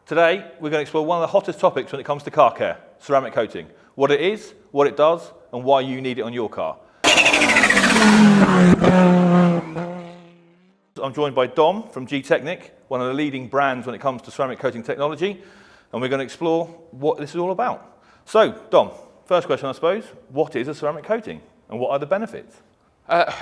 Today, we're going to explore one of the hottest topics when it comes to car care, ceramic coating. What it is, what it does, and why you need it on your car. I'm joined by Dom from G-Technic, one of the leading brands when it comes to ceramic coating technology, and we're going to explore what this is all about. So, Dom, first question I suppose, what is a ceramic coating and what are the benefits?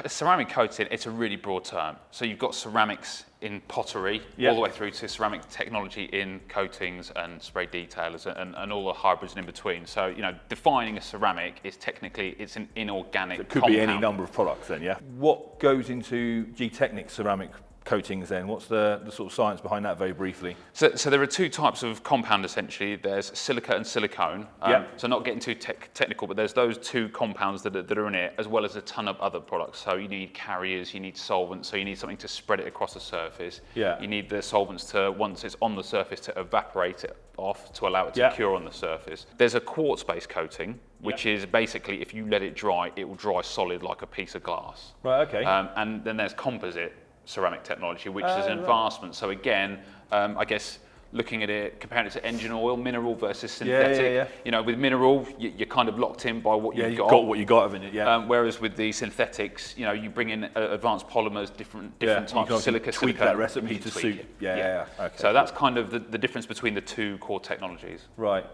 Ceramic coating, it's a really broad term. So you've got ceramics in pottery, all the way through to ceramic technology in coatings and spray detailers and all the hybrids in between. So, you know, defining a ceramic is technically, it's an inorganic It could compound. be any number of products then, yeah? What goes into G-Technic ceramic coatings then? What's the sort of science behind that very briefly? So there are two types of compound essentially. There's silica and silicone. So not getting too technical, but there's those two compounds that are in it, as well as a ton of other products. So you need carriers, you need solvents, so you need something to spread it across the surface. Yeah. You need the solvents to, once it's on the surface, to evaporate it off to allow it to cure on the surface. There's a quartz-based coating, which is basically, if you let it dry, it will dry solid like a piece of glass. Right, okay. And then there's composite ceramic technology, which is an advancement. So again, I guess looking at it, comparing it to engine oil, mineral versus synthetic. You know, with mineral, you're kind of locked in by what you've got. Got what you got, haven't it? Yeah. Whereas with the synthetics, you know, you bring in advanced polymers, different types of silica, tweak silicone, that recipe to suit. it. Yeah. Okay. So that's kind of the difference between the two core technologies. Right.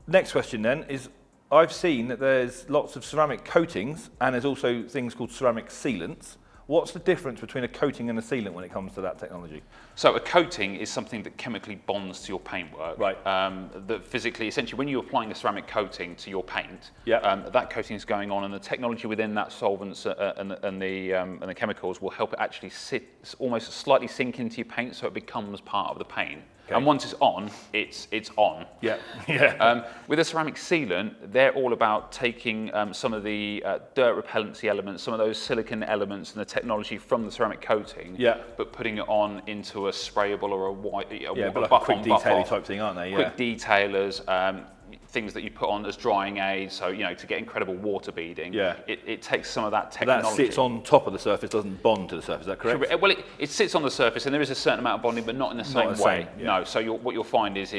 Next question then is, I've seen that there's lots of ceramic coatings and there's also things called ceramic sealants. What's the difference between a coating and a sealant when it comes to that technology? So a coating is something that chemically bonds to your paintwork. Right. That physically, essentially, when you're applying a ceramic coating to your paint, that coating is going on, and the technology within that solvents and the chemicals will help it actually almost slightly sink into your paint, so it becomes part of the paint. Okay. And once it's on, it's on. Yeah. With a ceramic sealant, they're all about taking some of the dirt repellency elements, some of those silicon elements and the technology from the ceramic coating, but putting it on into a sprayable or a white, but like a quick detailer type thing, aren't they? Quick detailers, things that you put on as drying aids, so you know, to get incredible water beading. It takes some of that technology. That sits on top of the surface, doesn't bond to the surface. Is that correct? Well, it sits on the surface, and there is a certain amount of bonding, but not in the same way. No. So what you'll find is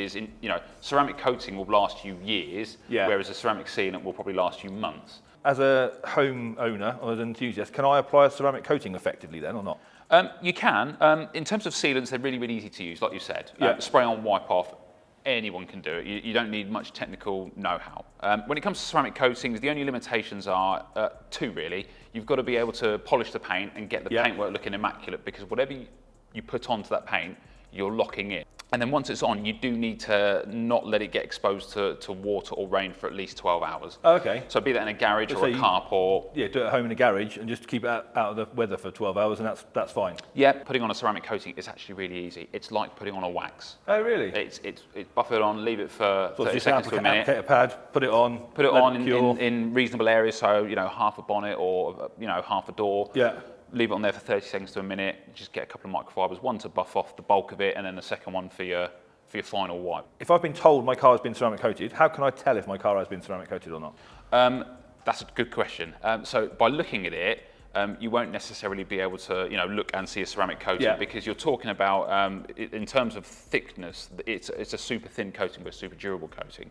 ceramic coating will last you years, whereas a ceramic sealant will probably last you months. As a home owner or as an enthusiast, can I apply a ceramic coating effectively then or not? You can. In terms of sealants, they're really, really easy to use, like you said. Spray on, wipe off. Anyone can do it. You don't need much technical know-how. When it comes to ceramic coatings, the only limitations are two, really. You've got to be able to polish the paint and get the paintwork looking immaculate, because whatever you put onto that paint, you're locking in. And then once it's on, you do need to not let it get exposed to water or rain for at least 12 hours. Okay. So be that in a garage or a carport. Yeah, do it at home in a garage and just keep it out of the weather for 12 hours and that's fine. Yeah, putting on a ceramic coating is actually really easy. It's like putting on a wax. Oh, really? It's buff it on, leave it for 30 seconds to a minute. Applicator pad, put it on. Put it on in reasonable areas, so you know, half a bonnet or half a door. Yeah. Leave it on there for 30 seconds to a minute. Just get a couple of microfibers, one to buff off the bulk of it, and then the second one for your final wipe. If I've been told my car has been ceramic coated, how can I tell if my car has been ceramic coated or not? That's a good question. So by looking at it, you won't necessarily be able to look and see a ceramic coating, because you're talking about, in terms of thickness, it's a super thin coating but super durable coating.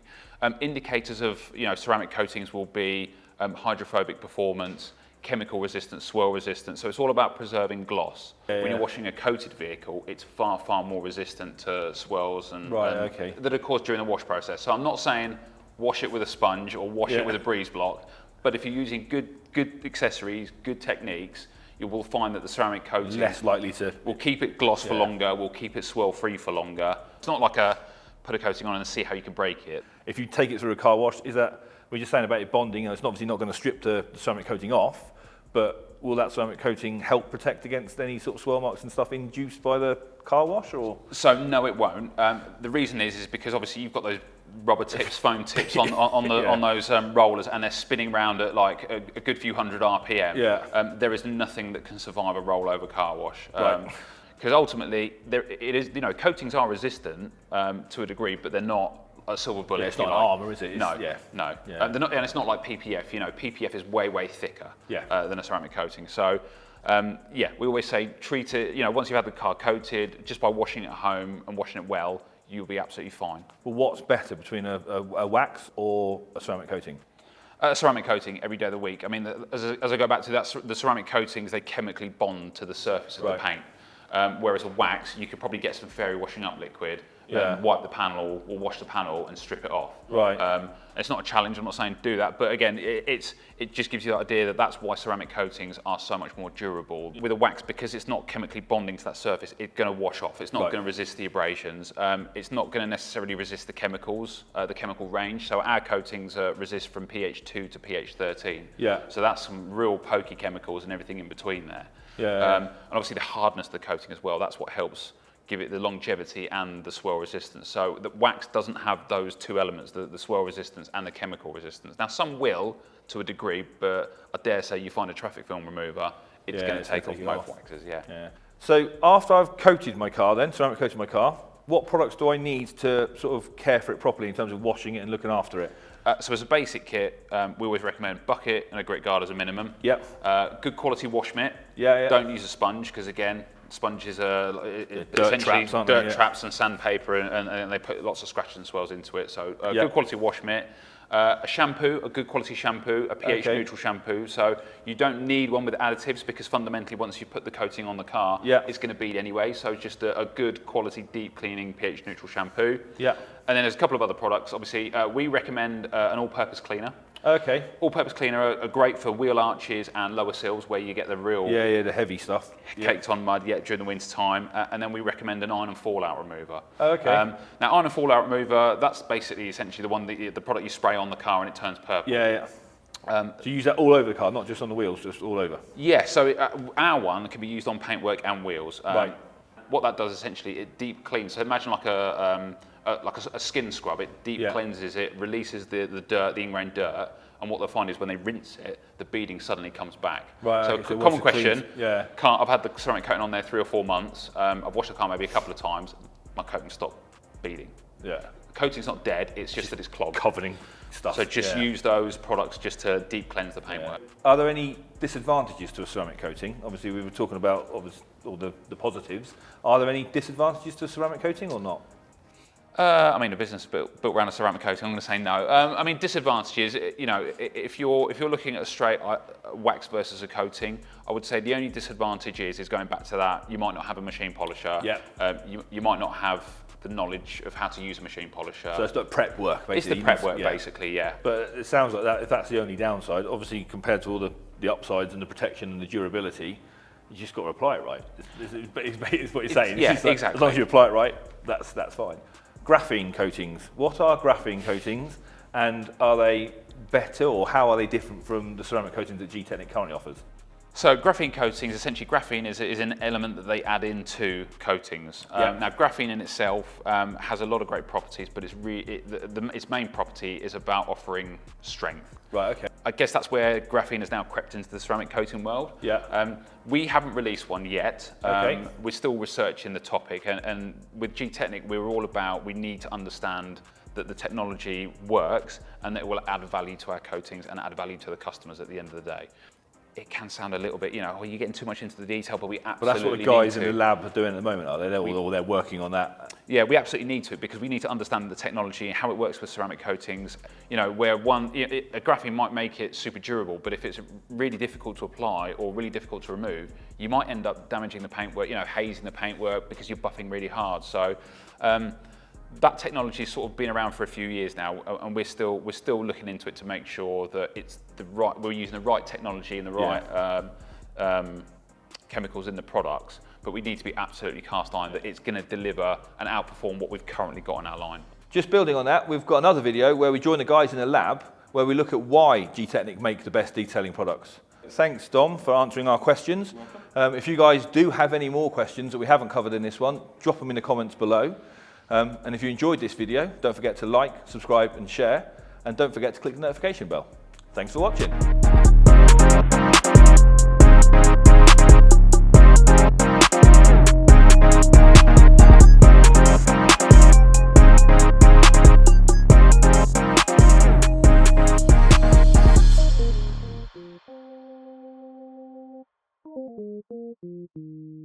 Indicators of ceramic coatings will be hydrophobic performance, chemical resistance, swirl resistance. So it's all about preserving gloss. When you're washing a coated vehicle, it's far, far more resistant to swirls and that are caused during the wash process. So I'm not saying wash it with a sponge or wash it with a breeze block, but if you're using good accessories, good techniques, you will find that the ceramic coating less likely to will keep it gloss for longer, will keep it swirl free for longer. It's not like put a coating on and see how you can break it. If you take it through a car wash, we're just saying about it bonding, it's obviously not going to strip the ceramic coating off, but will that ceramic coating help protect against any sort of swirl marks and stuff induced by the car wash, or? So no, it won't. The reason is because obviously you've got those rubber tips, foam tips on those rollers, and they're spinning around at like a good few hundred RPM. There is nothing that can survive a rollover car wash. Because ultimately, coatings are resistant to a degree, but they're not a silver bullet. Yeah, it's not an armour, is it? No. They're not, and it's not like PPF. PPF is way thicker than a ceramic coating. So, we always say treat it. Once you've had the car coated, just by washing it at home and washing it well, you'll be absolutely fine. Well, what's better between a wax or a ceramic coating? Ceramic coating every day of the week. I mean, as I go back to that, the ceramic coatings, they chemically bond to the surface of the paint. Whereas a wax, you could probably get some fairy washing up liquid, wipe the panel or wash the panel and strip it off. Right. It's not a challenge, I'm not saying do that, but again, it just gives you the idea that that's why ceramic coatings are so much more durable. With a wax, because it's not chemically bonding to that surface, it's going to wash off. It's not going to resist the abrasions. It's not going to necessarily resist the chemicals, the chemical range. So our coatings resist from pH 2 to pH 13. Yeah. So that's some real pokey chemicals and everything in between there. Yeah. And obviously the hardness of the coating as well, that's what helps give it the longevity and the swirl resistance. So the wax doesn't have those two elements, the swirl resistance and the chemical resistance. Now some will to a degree, but I dare say you find a traffic film remover, it's going to take off both waxes, yeah. So after I've coated my car then, ceramic coated my car, what products do I need to sort of care for it properly in terms of washing it and looking after it? So as a basic kit, we always recommend bucket and a grit guard as a minimum. Yep. Good quality wash mitt. Yeah. Don't use a sponge because again, sponges are dirt traps, aren't dirt they? traps and sandpaper, and they put lots of scratches and swirls into it. So good quality wash mitt. A shampoo, a good quality shampoo, a pH neutral shampoo. So you don't need one with additives because fundamentally once you put the coating on the car, it's going to bead anyway. So just a good quality deep cleaning pH neutral shampoo. Yeah. And then there's a couple of other products. Obviously, we recommend an all-purpose cleaner. Okay. All-purpose cleaner are great for wheel arches and lower sills where you get the real the heavy stuff caked on mud during the winter time. And then we recommend an iron and fallout remover. Okay. Now iron and fallout remover, that's basically essentially the product you spray on the car and it turns purple. Yeah. So you use that all over the car, not just on the wheels, just all over? Yeah, so our one can be used on paintwork and wheels. Right. What that does essentially, it deep cleans. So imagine like a skin scrub. It deep cleanses it, releases the dirt, the ingrained dirt, and what they'll find is when they rinse it, the beading suddenly comes back. Right. So Okay, common question. Yeah. I've had the ceramic coating on there 3 or 4 months. I've washed the car maybe a couple of times. My coating stopped beading. Yeah. The coating's not dead. It's just that it's clogged. Covering stuff. So just use those products just to deep cleanse the paintwork. Are there any disadvantages to a ceramic coating? Obviously, we were talking about all the positives. Are there any disadvantages to a ceramic coating or not? I mean, a business built around a ceramic coating, I'm going to say no. I mean, disadvantages, you know, if you're looking at a straight wax versus a coating, I would say the only disadvantage is going back to that, you might not have a machine polisher. Yeah. You might not have the knowledge of how to use a machine polisher. So it's like prep work, basically. It's the prep work, basically, yeah. But it sounds like that, if that's the only downside, obviously compared to all the upsides and the protection and the durability, you just got to apply it right. It's what you're saying. Yeah, like, exactly. As long as you apply it right, that's fine. Graphene coatings. What are graphene coatings, and are they better, or how are they different from the ceramic coatings that G-Technic currently offers? So graphene coatings, essentially graphene is an element that they add into coatings. Now graphene in itself has a lot of great properties, but its main property is about offering strength. Right, okay. I guess that's where graphene has now crept into the ceramic coating world. Yeah. We haven't released one yet. Okay. We're still researching the topic, and with G-Technic, we're all about, we need to understand that the technology works and that it will add value to our coatings and add value to the customers at the end of the day. It can sound a little bit, you know, well, you're getting too much into the detail, but we absolutely But that's what the guys in the lab are doing at the moment, are they? They're working on that. Yeah, we absolutely need to, because we need to understand the technology, how it works with ceramic coatings. You know, where a graphene might make it super durable, but if it's really difficult to apply or really difficult to remove, you might end up damaging the paintwork, you know, hazing the paintwork because you're buffing really hard. So that technology has sort of been around for a few years now, and we're still looking into it to make sure that it's we're using the right technology and the right chemicals in the products. But we need to be absolutely cast iron that it's going to deliver and outperform what we've currently got in our line. Just building on that, we've got another video where we join the guys in the lab where we look at why G-Technic make the best detailing products. Thanks, Dom, for answering our questions. If you guys do have any more questions that we haven't covered in this one, drop them in the comments below. And if you enjoyed this video, don't forget to like, subscribe and share, and don't forget to click the notification bell. Thanks for watching.